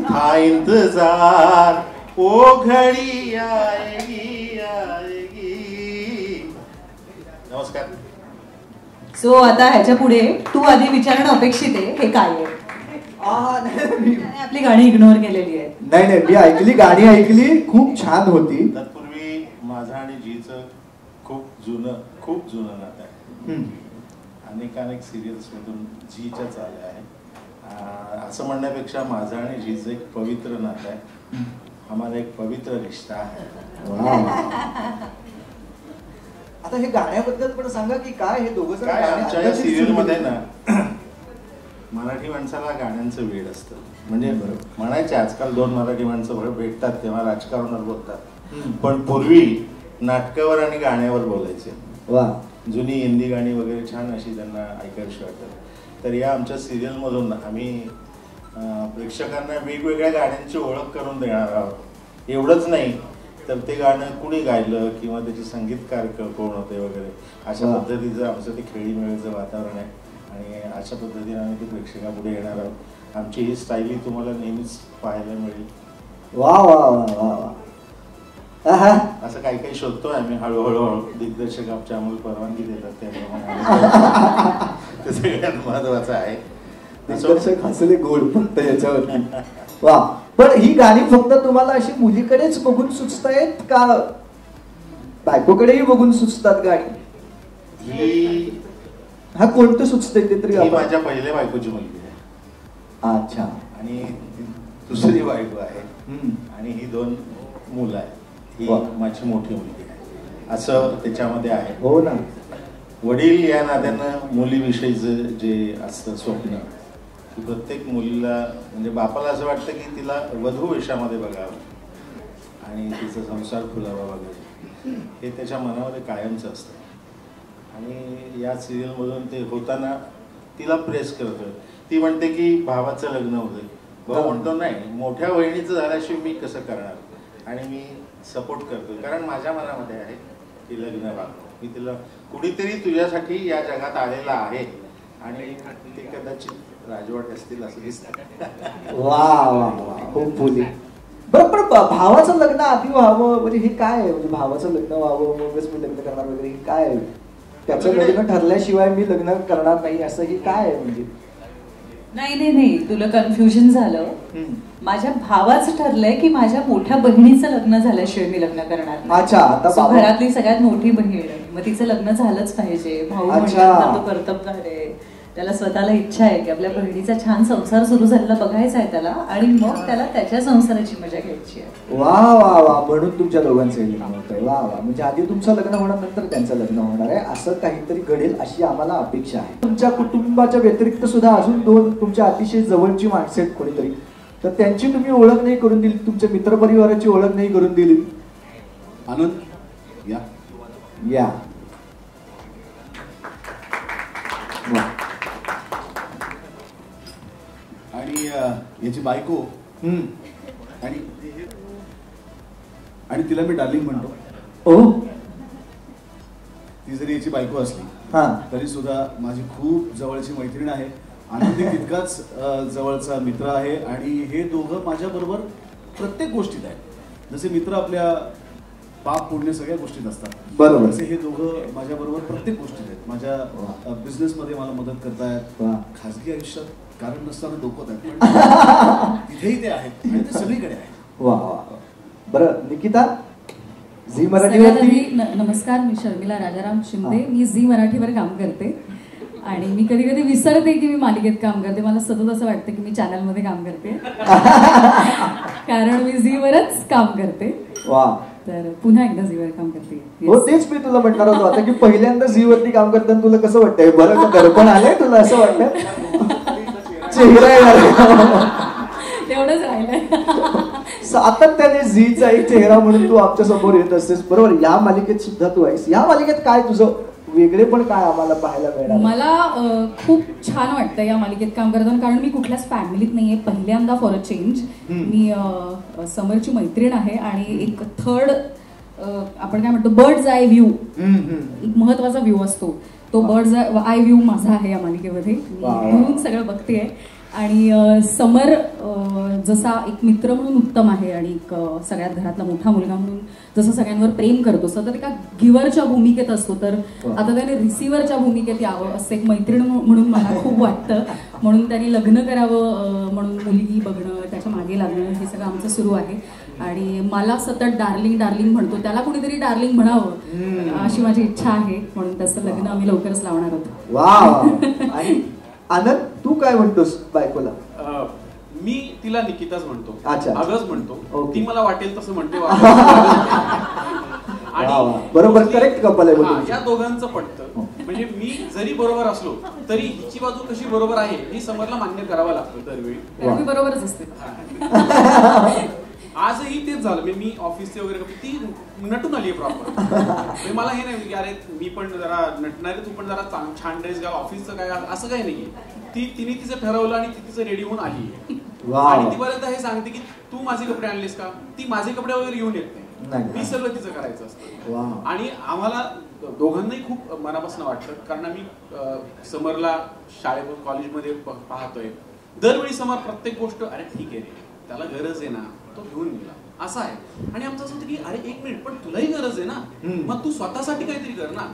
था इंतजार वो घड़ी आएगी आएगी. नमस्कार. सो आता ह्याच्या पुढे तू आधी विचारणं अपेक्षित आहे हे काय आहे. आपली गाणी इग्नोर केलेली आहे. नाही मी ऐकली, गाणी ऐकली, खूप छान होती. तत्पूर्वी माझं आणि जीचं खूप जुनं नातं आहे. अनेक सिरियल्स मधून जीच्या चालल्या आहे. असं म्हणण्यापेक्षा माझं आणि जीचं एक पवित्र नातं आहे. आम्हाला एक पवित्र रिश्ता आहे. आता हे गाण्याबद्दल पण सांगा की काय हे दोघं जण आमच्या सिरियल मध्ये ना मराठी माणसाला गाण्यांचं वेड असतं. म्हणजे म्हणायचे आजकाल 2 मराठी माणसं भेटतात तेव्हा राजकारणावर बोलतात, पण पूर्वी नाटकावर आणि गाण्यावर बोलायचे. वा, जुनी हिंदी गाणी वगैरे छान अशी त्यांना ऐकायची वाटतात. तर या आमच्या सिरियल मधून आम्ही प्रेक्षकांना वेगवेगळ्या गाण्यांची ओळख करून देणार आहोत. एवढंच नाही तर ते गाणं कुणी गायलं किंवा त्याचे संगीतकार कोण होते वगैरे अशा पद्धतीचं आमचं ते खेळीमेळीचं वातावरण आहे. आणि अशा पद्धतीने आम्ही ते प्रेक्षकापुढे येणार आहोत. आमची ही स्टाईली तुम्हाला नेहमीच पाहायला मिळेल. वा वा वा वा वा. असं काही शोधतोय आम्ही हळूहळू. दिग्दर्शक आमच्या आम्हाला परवानगी देतात त्याप्रमाणे ते सगळ्यात महत्वाचं आहे. दिग्दर्शक हसले गोड फक्त याच्यावरती. वा, पण ही गाणी फक्त तुम्हाला अशी मुलीकडेच बघून सुचतायत का बायकोकडेही बघून सुचतात गाणी? हा कोणतं सुचतंय ते तरी? माझ्या पहिल्या बायकोची मुलगी आहे. अच्छा. आणि दुसरी बायको आहे आणि ही 2 मुलं आहेत. ही माझी मोठी मुलगी आहे. असं त्याच्यामध्ये आहे. हो ना. वडील या नात्यानं मुलीविषयीचं जे असतं स्वप्न, प्रत्येक मुलीला म्हणजे बापाला असं वाटतं की तिला वधू वेशामध्ये बघावं आणि तिचा संसार फुलावा वगैरे, हे त्याच्या मनामध्ये कायमचं असतं. आणि या सिरियलमधून ते होताना तिला प्रेस करतोय. ती म्हणते की भावाचं लग्न होतंय. भाऊ म्हणतो नाही, मोठ्या बहिणीचं झाल्याशिवाय मी कसं करणार. आणि मी सपोर्ट करतो कारण माझ्या मनामध्ये आहे की लग्न व्हावं. मी तिला कुणीतरी तुझ्यासाठी या जगात आलेला आहे आणि ते कदाचित राजवाडे असतील असं दिसतं. वा वा वा, खूप बोली. बरं, पण भावाचं लग्न आधी व्हावं म्हणजे हे काय आहे? म्हणजे भावाचं लग्न व्हावं मगच मी लग्न करणार वगैरे हे काय आहे? त्याचं लग्न ठरल्याशिवाय मी लग्न करणार नाही असं हे काय आहे? म्हणजे नाही, तुला कन्फ्युजन झालं. माझ्या भावाचं ठरलंय की माझ्या मोठ्या बहिणीचं लग्न झाल्याशिवाय मी लग्न करणार नाही. अच्छा. आता घरातली सगळ्यात मोठी बहीण, मग तिचं लग्न झालंच पाहिजे. भाऊ म्हणतात तो कर्तबगार आहे, त्याला स्वतःला इच्छा आहे की आपल्या बहिणीचा छान संसार सुरू झालेला बघायचा आहे त्याला आणि मग त्याला त्याच्या संसाराची मजा घ्यायची आहे. वा वा वा, म्हणून तुमच्या दोघांचं लग्न होत आहे. वा वा, म्हणजे आधी तुमचं लग्न होणार नंतर त्यांचं लग्न होणार आहे असं काहीतरी घडेल अशी आम्हाला अपेक्षा आहे. तुमच्या कुटुंबाच्या व्यतिरिक्त सुद्धा अजून 2 तुमच्या अतिशय जवळची माणसं आहेत कोणीतरी, तर त्यांची तुम्ही ओळख नाही करून दिली, तुमच्या मित्रपरिवाराची ओळख नाही करून दिली. आनंद या आणि याची बायको आणि तिला मी डार्लिंग म्हणतो. ती जरी याची बायको असली तरी सुद्धा माझी खूप जवळची मैत्रीण आहे. आनंदी तितकाच जवळचा मित्र आहे आणि हे दोघं माझ्या बरोबर प्रत्येक गोष्टीत आहेत. जसे मित्र आपल्या पाप पुण्य सगळ्या गोष्टीत असतात, बरोबर, तसे हे दोघं माझ्या बरोबर प्रत्येक गोष्टीत आहेत. माझ्या बिझनेस मध्ये मला मदत करतायत, खाजगी आयुष्यात कारण नसताना डोकत आहेत, तिथेही ते आहेत आणि ते सगळीकडे आहेत. वा वा. बरं निकिता, झी मराठीवरती. नमस्कार, मी शर्मिला राजाराम शिंदे. मी झी मराठीवर काम करते आणि मी कधी कधी विसरते की मी मालिकेत काम करते. मला सतत असं वाटतं की मी चॅनलमध्ये काम करते कारण मी झीवरच काम करते. वा. तर पुन्हा एकदा झीवर काम करते. हो तेच मी तुला म्हणणार होतो आता की पहिल्यांदा झीवरती काम करताना तुला कसं वाटतंय? बरं का दर्पण आलंय तुला असं वाटतं? चेहरा तेवढंच राहिलंय. सातत्याने झीचा एक चेहरा म्हणून तू आमच्या समोर येत असतेस बरोबर. या मालिकेत सुद्धा तू आहेस. या मालिकेत काय तुझं वेगळे पण काय आम्हाला पाहायला मिळणार? मला खूप छान वाटतं या मालिकेत काम करताना, कारण मी कुठल्याच फॅमिलीत नाहीये. पहिल्यांदा फॉर अ चेंज मी समरची मैत्रीण आहे आणि एक थर्ड आपण काय म्हणतो बर्ड्स आय व्ह्यू, एक महत्वाचा व्ह्यू असतो तो बर्ड्स आय व्ह्यू माझा आहे या मालिकेमध्ये. म्हणून सगळं बघतेय. आणि समर जसा एक मित्र म्हणून उत्तम आहे आणि एक सगळ्यात घरातला मोठा मुलगा म्हणून जसं सगळ्यांवर प्रेम करतो सतत एका गिव्हरच्या भूमिकेत असतो, तर आता त्याने रिसिव्हरच्या भूमिकेत यावं असं एक मैत्रीण म्हणून मला खूप वाटतं. म्हणून त्यांनी लग्न करावं म्हणून मुलगी बघणं, त्याच्या मागे लागणं हे सगळं आमचं सुरू आहे. आणि मला सतत डार्लिंग डार्लिंग म्हणतो, त्याला कुणीतरी डार्लिंग म्हणावं अशी माझी इच्छा आहे. म्हणून त्याचं लग्न आम्ही लवकरच लावणार आहोत. वा. आनंद तू काय म्हणतोस बायकोला? मी तिला निकिताच म्हणतो, अच्छा अगच म्हणतो. ती मला वाटेल तसं म्हणते. बरोबर, करेक्ट कपल आहे. या दोघांचं पटतं. म्हणजे मी जरी बरोबर असलो तरी हिची बाजू कशी बरोबर आहे हे समरला मान्य करावं लागतं दरवेळी. मी बरोबरच असते. आजही तेच झालं. मी ऑफिसचे वगैरे ती नटून आली प्रॉपर. मला हे नाही की अरे मी पण जरा नटणार, तू पण जरा छान ड्रेस घाल, ऑफिसचं काय असं काही नाहीये. तिने तिचं ठरवलं आणि ती तिचं रेडी होऊन आली. आणि ती पर्यंत हे सांगते की तू माझे कपडे आणलेस का? ती माझे कपडे वगैरे घेऊन येत नाही, मी सगळं तिचं करायचं असतं. आणि आम्हाला दोघांनाही खूप मनापासून वाटतं, कारण आम्ही समरला शाळेत कॉलेजमध्ये पाहतोय दरवेळी समर प्रत्येक गोष्ट अरे ठीक आहे रे त्याला गरज आहे ना तो घेऊन गेला असं आहे. आणि आमचं असं होतं की अरे एक मिनिट पण तुलाही गरज आहे ना, मग तू स्वतःसाठी काहीतरी कर ना.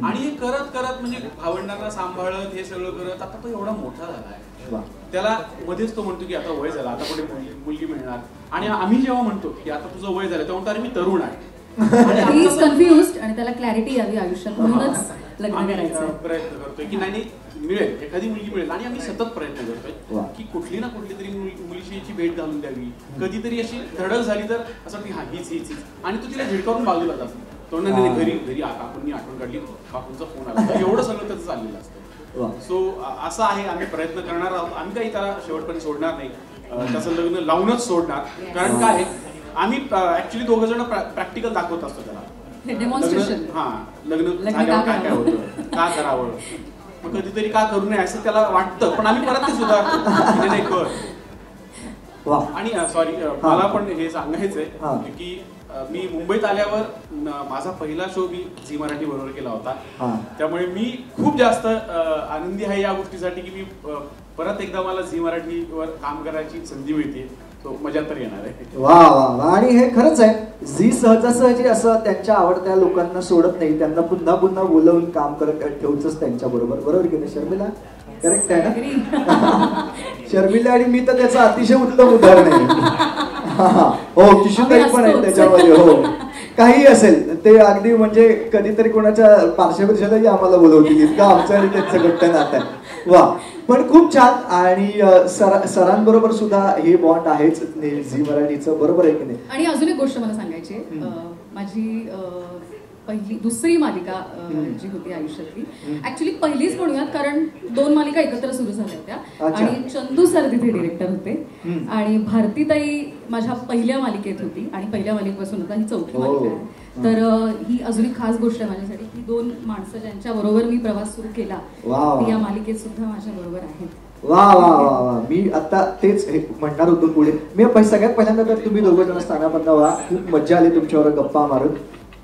आणि हे करत करत म्हणजे भावंडांना सांभाळत हे सगळं करत आता तो एवढा मोठा झालाय. त्याला मध्येच तो म्हणतो की आता वय झालं, आता कुठे मुलगी मिळणार. आणि आम्ही जेव्हा म्हणतो की आता तुझं वय झालं तेव्हा म्हणतो अरे मी तरुण आहे. कन्फ्युज्ड आणि त्याला क्लॅरिटी यावी आयुष्यात म्हणूनच लग्न करायचं प्रयत्न करतोय की नाही मिळेल एखादी मुलगी मिळेल. आणि आम्ही सतत प्रयत्न करतोय की कुठली ना कुठली तरी मुलीशी भेट घालून द्यावी. कधीतरी अशी धडक झाली तर असं की हा हीच हीच आणि तू तिला झिडकावून बाजूला जातो. तो नाही घरी घरी काकूंनी आठवण काढली, काकूंचा फोन आला, एवढं सगळं त्याचं चाललेलं असतं. सो असं आहे, आम्ही प्रयत्न करणार आहोत. आम्ही काही त्याला शेवटपर्यंत सोडणार नाही, त्याचं लग्न लावूनच सोडणार. कारण काय आम्ही ऍक्च्युली दोघं जण प्रॅक्टिकल दाखवत असतो त्याला. लग्न झाल्यावर काय काय होतं, का करावं, मग कधीतरी का करू नये असं त्याला वाटतं. पण आम्ही परत ते सुधारतो नाही कर. आणि सॉरी मला पण हे सांगायचंय की मी मुंबईत आल्यावर माझा पहिला शो मी झी मराठी बरोबर केला होता. त्यामुळे मी खूप जास्त आनंदी आहे या गोष्टीसाठी की मी परत एकदा मला झी मराठीवर काम करायची संधी मिळते. तो मजा तर येणार आहे. वा वा वा. आणि हे खरंच आहे, झी सहजासहजी असं त्यांच्या आवडत्या लोकांना सोडत नाही, त्यांना पुन्हा पुन्हा बोलवून काम करत ठेवूच त्यांच्या बरोबर. बरोबर की नाही शर्मिला? करेक्ट आहे ना? शर्मिला आणि मी तर त्याचं अतिशय उत्तम उदाहरण आहे. हो किशोरताई पण आहे त्याच्यामध्ये. हो काही असेल ते अगदी म्हणजे कधीतरी कोणाच्या पार्श्या परिषदेही आम्हाला बोलवतील, इतकं आमचं आणि त्यांचं घट्ट नातं आहे. वा. पण खूप छान. आणि सरांबरोबर सुद्धा हे बॉन्ड आहेच झी मराठीचं, बरोबर आहे की नाही? आणि अजून एक गोष्ट मला सांगायची, माझी दुसरी मालिका जी होती आयुष्यातली, ऍक्च्युली पहिलीच म्हणूयात कारण 2 मालिका एकत्र सुरू झाल्या होत्या. आणि चंदू सर तिथे डिरेक्टर होते आणि भारतीताई माझ्या पहिल्या मालिकेत होती आणि पहिल्या मालिकेपासून आता ही 4थी मालिका आहे. तर ही अजून एक खास गोष्ट आहे माझ्यासाठी की 2 माणसं ज्यांच्या बरोबर मी प्रवास सुरू केला ती या मालिकेत सुद्धा माझ्या बरोबर आहेत. वा वा वा वा. मी आता तेच म्हणणार होतो पुढे. मी सगळ्यात पहिल्यांदा तर तुम्ही दोघं जण स्थानापन्न व्हा. खूप मजा आली तुमच्यावर गप्पा मारून.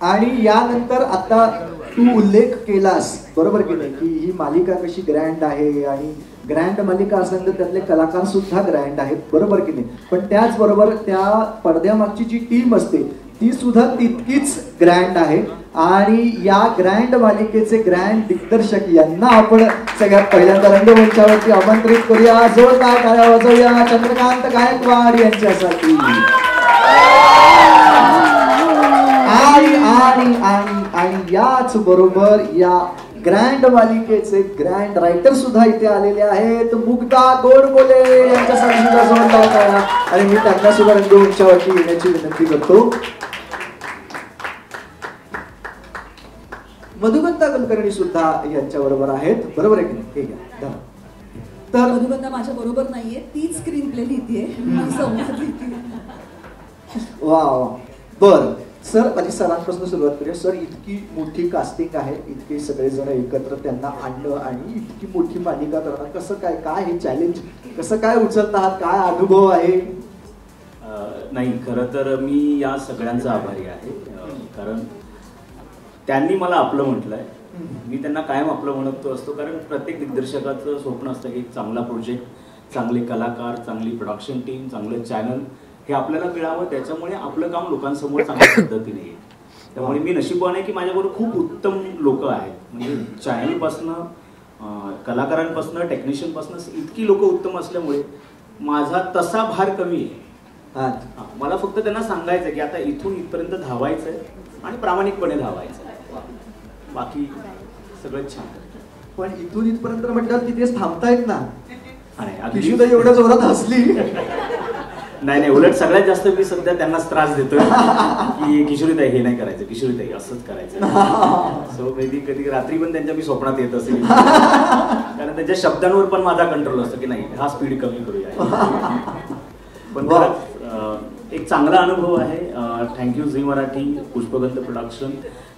आणि यानंतर आता तू उल्लेख केलास बरोबर की नाही की ही मालिका कशी ग्रँड आहे आणि ग्रँड मालिका असेल तर त्यातले कलाकार सुद्धा ग्रँड आहेत, बरोबर की नाही? पण त्याचबरोबर त्या पडद्यामागची जी टीम असते ती सुद्धा तितकीच ग्रँड आहे. आणि या ग्रँड मालिकेचे ग्रँड दिग्दर्शक यांना आपण सगळ्यात पहिल्यांदा रंगमंचावरती आमंत्रित करूया. जोरदार टाळ्या वाजवूया चंद्रकांत गायकवाड यांच्यासाठी. आणि याच बरोबर या ग्रँड मालिकेचे ग्रँड रायटर सुद्धा इथे आलेले आहेत, मुग्धा गोडबोले यांच्यासाठी सुद्धा जोरदार टाळ्या. आणि मी त्यांना सुद्धा रंगमंचावरती येण्याची विनंती करतो. मधुगंधा कुलकर्णी सुद्धा यांच्याबरोबर आहेत, बरोबर आहे की नाही? ठीक आहे. तर मधुगंधा माझ्या बरोबर नाहीये, तीच स्क्रीन प्ले लिहितीये, संवाद लिहितीये. वा वा, बर सर, माझी सरांपासून सुरुवात करूया. सर, इतकी मोठी कास्टिंग आहे, इतके सगळेजण एकत्र त्यांना आणलं आणि इतकी मोठी मालिका करणं, कसं काय, काय हे चॅलेंज कसं काय उचलत आहात, काय अनुभव आहे? नाही, खरं तर मी या सगळ्यांचा आभारी आहे, कारण त्यांनी मला आपलं म्हटलंय. मी त्यांना कायम आपलं म्हणत असतो, कारण प्रत्येक दिग्दर्शकाचं स्वप्न असतं की एक चांगला प्रोजेक्ट, चांगले कलाकार, चांगली प्रोडक्शन टीम, चांगलं चॅनल हे आपल्याला मिळावं, त्याच्यामुळे आपलं काम लोकांसमोर चांगल्या पद्धतीने येईल. त्यामुळे मी नशीबवान आहे की माझ्याबरोबर खूप उत्तम लोक आहेत, म्हणजे चॅनलपासनं, कलाकारांपासनं, टेक्निशियनपासनं इतकी लोक उत्तम असल्यामुळे माझा तसा भार कमी आहे. मला फक्त त्यांना सांगायचं की आता इथून इथपर्यंत धावायचंय आणि प्रामाणिकपणे धावायचंय, बाकी सगळं छान. पण इथून इथपर्यंत म्हटलं तिथेच थांबतायत ना, किशोर एवढ्या जोरात हसली. नाही नाही, उलट सगळ्यात जास्त मी सध्या त्यांनाच त्रास देतोय की किशोरीताई हे नाही करायचं, किशोरीताई असंच करायचं. सो मे बी कधी रात्री पण त्यांच्या मी स्वप्नात येत असेल, कारण त्यांच्या शब्दांवर पण माझा कंट्रोल असतो की नाही हा स्पीड कमी करूया. पण एक चांगला अनुभव आहे. थँक्यू झी मराठी, पुष्पगंध प्रोडक्शन,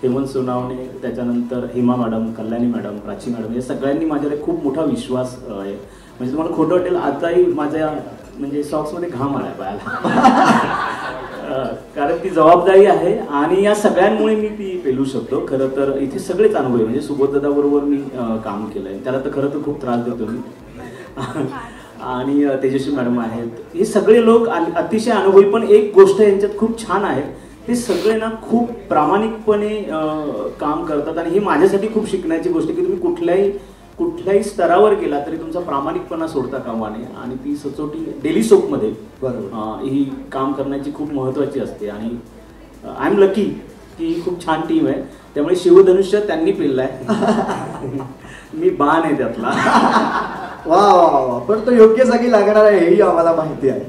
हेमंत सोनावणे, त्याच्यानंतर Hema madam, Kalyani madam, Prachi madam, या सगळ्यांनी माझ्याकडे खूप मोठा विश्वास आहे. म्हणजे तुम्हाला खोटं वाटेल, आताही माझ्या म्हणजे सॉक्समध्ये घाम आलाय पायाला, कारण ती जबाबदारी आहे आणि या सगळ्यांमुळे मी ती पेलू शकतो. खरं तर इथे सगळेच अनुभव आहे, म्हणजे सुबोधदादा बरोबर मी काम केलंय, त्याला तर खरं तर खूप त्रास देतो मी, आणि तेजस्वी मॅडम आहेत, हे सगळे लोक अतिशय अनुभवी. पण एक गोष्ट यांच्यात खूप छान आहे, ते सगळे ना खूप प्रामाणिकपणे काम करतात, आणि ही माझ्यासाठी खूप शिकण्याची गोष्ट की तुम्ही कुठल्याही स्तरावर गेला तरी तुमचा प्रामाणिकपणा सोडता कामा नये, आणि ती सचोटी डेली सोपमध्ये ही काम करण्याची खूप महत्वाची असते. आणि आय एम लकी की ही खूप छान टीम आहे, त्यामुळे शिवधनुष्य त्यांनी पेललाय, मी बाण आहे त्यातला. वा वा वा, पण तो योग्य जागी लागणार आहे हेही आम्हाला माहिती आहे.